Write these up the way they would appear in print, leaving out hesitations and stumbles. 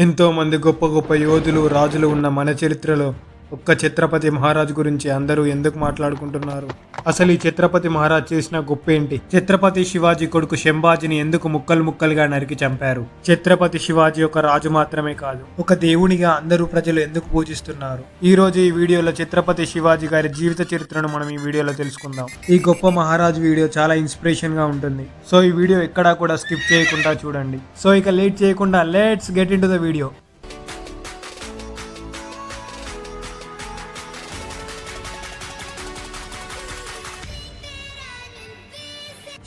ఎంతో మంది గొప్ప గొప్ప యోధులు రాజులు ఉన్న మన చరిత్రలో ఒక్క ఛత్రపతి మహారాజ్ గురించి అందరూ ఎందుకు మాట్లాడుకుంటున్నారు? అసలు ఈ ఛత్రపతి మహారాజ్ చేసిన గొప్ప ఏంటి? ఛత్రపతి శివాజీ కొడుకు శంభాజీని ఎందుకు ముక్కలు ముక్కలుగా నరికి చంపారు? ఛత్రపతి శివాజీ ఒక రాజు మాత్రమే కాదు, ఒక దేవునిగా అందరూ ప్రజలు ఎందుకు పూజిస్తున్నారు? ఈ రోజు ఈ వీడియోలో ఛత్రపతి శివాజీ గారి జీవిత చరిత్రను మనం ఈ వీడియోలో తెలుసుకుందాం. ఈ గొప్ప మహారాజ్ వీడియో చాలా ఇన్స్పిరేషన్ గా ఉంటుంది. సో ఈ వీడియో ఎక్కడా కూడా స్కిప్ చేయకుండా చూడండి. సో ఇక లేట్ చేయకుండా let's get in to the video.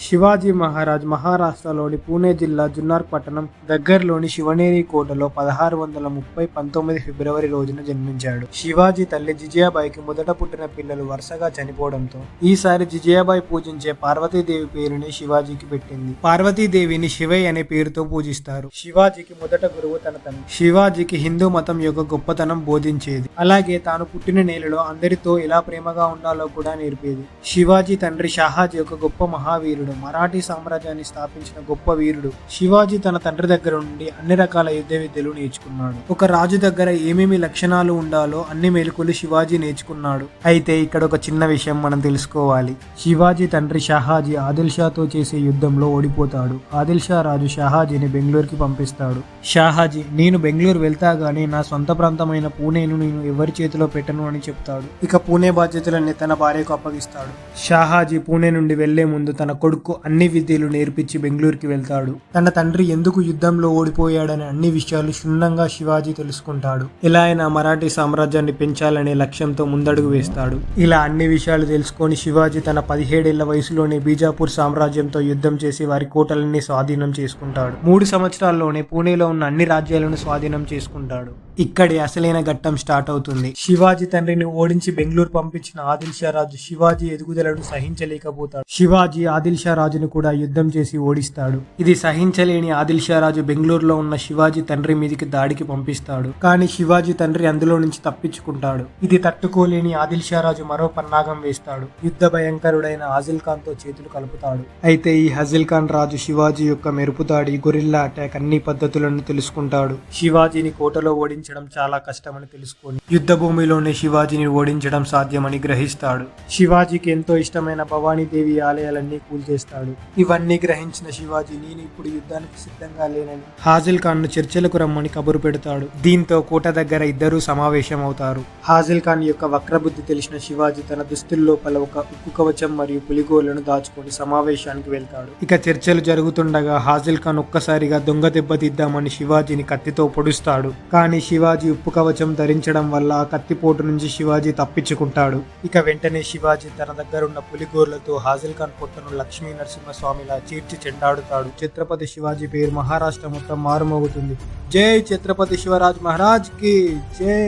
Shivaji Maharaj మహారాష్ట్రలోని పూణే జిల్లా జున్నార్ పట్టణం దగ్గరలోని శివనేరి కోటలో 1630 19 ఫిబ్రవరి రోజున జన్మించాడు. శివాజీ తల్లి జిజియాబాయికి మొదట పుట్టిన పిల్లలు వరుసగా చనిపోవడంతో ఈసారి జిజియాబాయి పూజించే పార్వతీదేవి పేరుని శివాజీకి పెట్టింది. పార్వతీదేవిని శివయ్య అనే పేరుతో పూజిస్తారు. శివాజీకి మొదట గురువు తన తండ్రి. శివాజీకి హిందూ మతం యొక్క గొప్పతనం బోధించేది. అలాగే తాను పుట్టిన నేలలో అందరితో ఎలా ప్రేమగా ఉండాలో కూడా నేర్పేది. శివాజీ తండ్రి షాహాజీ ఒక గొప్ప మహావీరుడు, మరాఠీ సామ్రాజ్యాన్ని స్థాపించిన గొప్ప వీరుడు. శివాజీ తన తండ్రి దగ్గర నుండి అన్ని రకాల యుద్ధ విద్యలు నేర్చుకున్నాడు. ఒక రాజు దగ్గర ఏమేమి లక్షణాలు ఉండాలో అన్ని మెలకులు శివాజీ నేర్చుకున్నాడు. అయితే ఇక్కడ ఒక చిన్న విషయం మనం తెలుసుకోవాలి. శివాజీ తండ్రి షాహాజీ ఆదిల్ షాతో చేసే యుద్ధంలో ఓడిపోతాడు. ఆదిల్ షా రాజు షాహాజీని బెంగళూరుకి పంపిస్తాడు. షాహాజీ, నేను బెంగళూరు వెళ్తా గానీ నా సొంత ప్రాంతమైన పూణేను నేను ఎవరి చేతిలో పెట్టను అని చెప్తాడు. ఇక పూణే బాధ్యతలన్నీ తన భార్యకు అప్పగిస్తాడు. షాహాజీ పూణే నుండి వెళ్లే ముందు తన కొడుకు అన్ని విద్యలు నేర్పించి బెంగళూరుకి వెళ్తాడు. తన తండ్రి ఎందుకు యుద్ధంలో ఓడిపోయాడనే అన్ని విషయాలు క్షుణ్ణంగా శివాజీ తెలుసుకుంటాడు. ఎలా అయినా మరాఠీ సామ్రాజ్యాన్ని పెంచాలనే లక్ష్యంతో ముందడుగు వేస్తాడు. ఇలా అన్ని విషయాలు తెలుసుకొని శివాజీ తన 17 ఏళ్ల వయసులోనే బీజాపూర్ సామ్రాజ్యంతో యుద్ధం చేసి వారి కోటలన్నీ స్వాధీనం చేసుకుంటాడు. 3 సంవత్సరాల్లోనే పూణేలో ఉన్న అన్ని రాజ్యాలను స్వాధీనం చేసుకుంటాడు. ఇక్కడే అసలైన ఘట్టం స్టార్ట్ అవుతుంది. శివాజీ తండ్రిని ఓడించి బెంగళూరు పంపించిన ఆదిల్ షా రాజు శివాజీ ఎదుగుదలను సహించలేకపోతాడు. శివాజీ ఆదిల్ షా రాజును కూడా యుద్ధం చేసి ఓడిస్తాడు. ఇది సహించలేని ఆదిల్ షా రాజు బెంగళూరులో ఉన్న శివాజీ తండ్రి మీదికి దాడికి పంపిస్తాడు. కానీ శివాజీ తండ్రి అందులో నుంచి తప్పించుకుంటాడు. ఇది తట్టుకోలేని ఆదిల్ షా రాజు మరో పన్నాగం వేస్తాడు. యుద్ధ భయంకరుడైన ఆజిల్ ఖాన్ తో చేతులు కలుపుతాడు. అయితే ఈ హజిల్ ఖాన్ రాజు శివాజీ యొక్క మెరుపు దాడి, గొరిల్లా అటాక్ అన్ని పద్ధతులను తెలుసుకుంటాడు. శివాజీని కోటలో ఓడించడం చాలా కష్టమని తెలుసుకొని యుద్ధ భూమిలోనే శివాజీని ఓడించడం సాధ్యమని గ్రహిస్తాడు. శివాజీకి ఎంతో ఇష్టమైన భవానీదేవి ఆలయాలన్నీ కూల్చేస్తాడు. ఇవన్నీ గ్రహించిన శివాజీ, నేను ఇప్పుడు యుద్ధానికి సిద్ధంగా లేనని హాజిల్ ఖాన్ ను చర్చలకు రమ్మని కబురు పెడతాడు. దీంతో కోట దగ్గర ఇద్దరూ సమావేశం అవుతారు. హాజిల్ ఖాన్ యొక్క వక్రబుద్ధి తెలిసిన శివాజీ తన దుస్తుల లోపల ఒక ఉక్కు కవచం మరియు పులిగోళ్లను దాచుకొని సమావేశానికి వెళ్తాడు. ఇక చర్చలు జరుగుతుండగా హాజిల్ ఖాన్ ఒక్కసారిగా దొంగ దెబ్బతిద్దామని శివాజీని కత్తితో పొడుస్తాడు. కానీ శివాజీ ఉప్పు కవచం ధరించడం వల్ల ఆ కత్తిపోటు నుంచి శివాజీ తప్పించుకుంటాడు. ఇక వెంటనే శివాజీ తన దగ్గర ఉన్న పులిగోర్లతో హాజిల్ ఖాన్ పొట్టను లక్ష్మీ నరసింహస్వామిలా చీర్చి చెండాడుతాడు. ఛత్రపతి శివాజీ పేరు మహారాష్ట్ర మొత్తం మారుమోగుతుంది. జై ఛత్రపతి శివరాజ్ మహారాజ్ కి జై.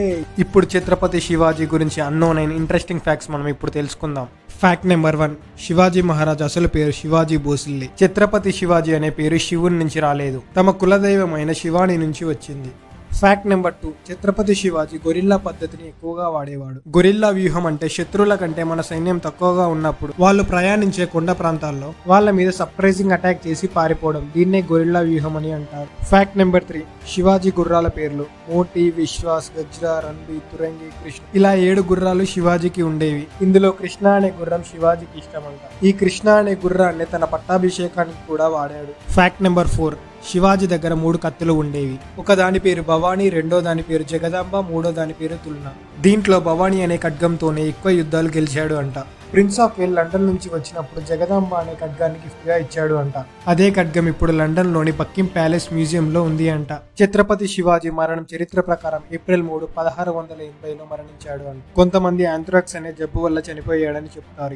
ఇప్పుడు ఛత్రపతి శివాజీ గురించి అన్నోన్ అయిన ఇంట్రెస్టింగ్ ఫ్యాక్ట్స్ మనం ఇప్పుడు తెలుసుకుందాం. ఫ్యాక్ట్ నెంబర్ 1, శివాజీ మహారాజ్ అసలు పేరు శివాజీ భోస్లే. ఛత్రపతి శివాజీ అనే పేరు శివుని నుంచి రాలేదు, తమ కులదైవమైన శివాని నుంచి వచ్చింది. Fact number 2, Chhatrapati Shivaji guerrilla పద్ధతిని ఎక్కువగా వాడేవాడు. గొరిల్లా వ్యూహం అంటే శత్రువుల కంటే మన సైన్యం తక్కువగా ఉన్నప్పుడు వాళ్ళు ప్రయాణించే కొండ ప్రాంతాల్లో వాళ్ళ మీద సర్ప్రైజింగ్ అటాక్ చేసి పారిపోవడం, దీన్నే గొరిల్లా వ్యూహం అని అంటారు. ఫ్యాక్ట్ నెంబర్ 3, శివాజీ గుర్రాల పేర్లు మోటి, విశ్వాస్, గజ్రా, రణబి, తురంగి, కృష్ణ ఇలా 7 గుర్రాలు శివాజీకి ఉండేవి. ఇందులో కృష్ణ అనే గుర్రం శివాజీకి ఇష్టమంట. ఈ కృష్ణ అనే గుర్రాన్ని తన పట్టాభిషేకానికి కూడా వాడాడు. ఫ్యాక్ట్ నెంబర్ 4, శివాజీ దగ్గర 3 కత్తులు ఉండేవి. ఒక దాని పేరు భవానీ, రెండో దాని పేరు జగదాంబ, మూడో దాని పేరు తుల్నా. దీంట్లో భవానీ అనే ఖడ్గంతోనే ఎక్కువ యుద్ధాలు గెలిచాడు అంట. ప్రిన్స్ ఆఫ్ వేల్ లండన్ నుంచి వచ్చినప్పుడు జగదాంబ అనే ఖడ్గాన్ని గిఫ్ట్ గా ఇచ్చాడు అంట. అదే ఖడ్గం ఇప్పుడు లండన్ లోని బకింగ్ ప్యాలెస్ మ్యూజియం లో ఉంది అంట. ఛత్రపతి శివాజీ మరణం చరిత్ర ప్రకారం ఏప్రిల్ 3, 1680లో మరణించాడు అంట. కొంతమంది ఆంథ్రాక్స్ అనే జబ్బు వల్ల చనిపోయాడని చెప్తారు.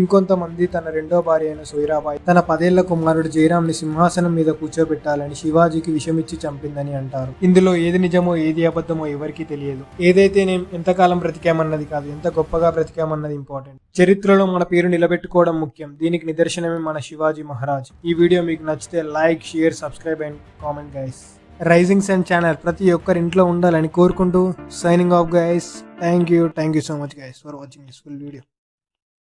ఇంకొంతమంది తన రెండో భార్య అయిన సోయిరాబాయి తన 10 ఏళ్ల కుమారుడు జయరామ్ ని సింహాసనం మీద కూర్చోబెట్టాలని శివాజీకి విషమిచ్చి చంపిందని అంటారు. ఇందులో ఏది నిజమో ఏది అబద్ధమో ఎవరికీ తెలియదు. ఏదైతే ఎంతకాలం బ్రతికామన్నది కాదు, ఎంత గొప్పగా బ్రతికామన్నది ఇంపార్టెంట్. చరిత్రలో మన పేరు నిలబెట్టుకోవడం ముఖ్యం. దీనికి నిదర్శనమే మన శివాజీ మహారాజ్. ఈ వీడియో మీకు నచ్చితే like, share, subscribe and comment guys. Rising Sun channel ప్రతి ఒక్కరి ఇంట్లో ఉండాలని కోరుకుంటూ signing off guys. Thank you so much guys for watching this full video.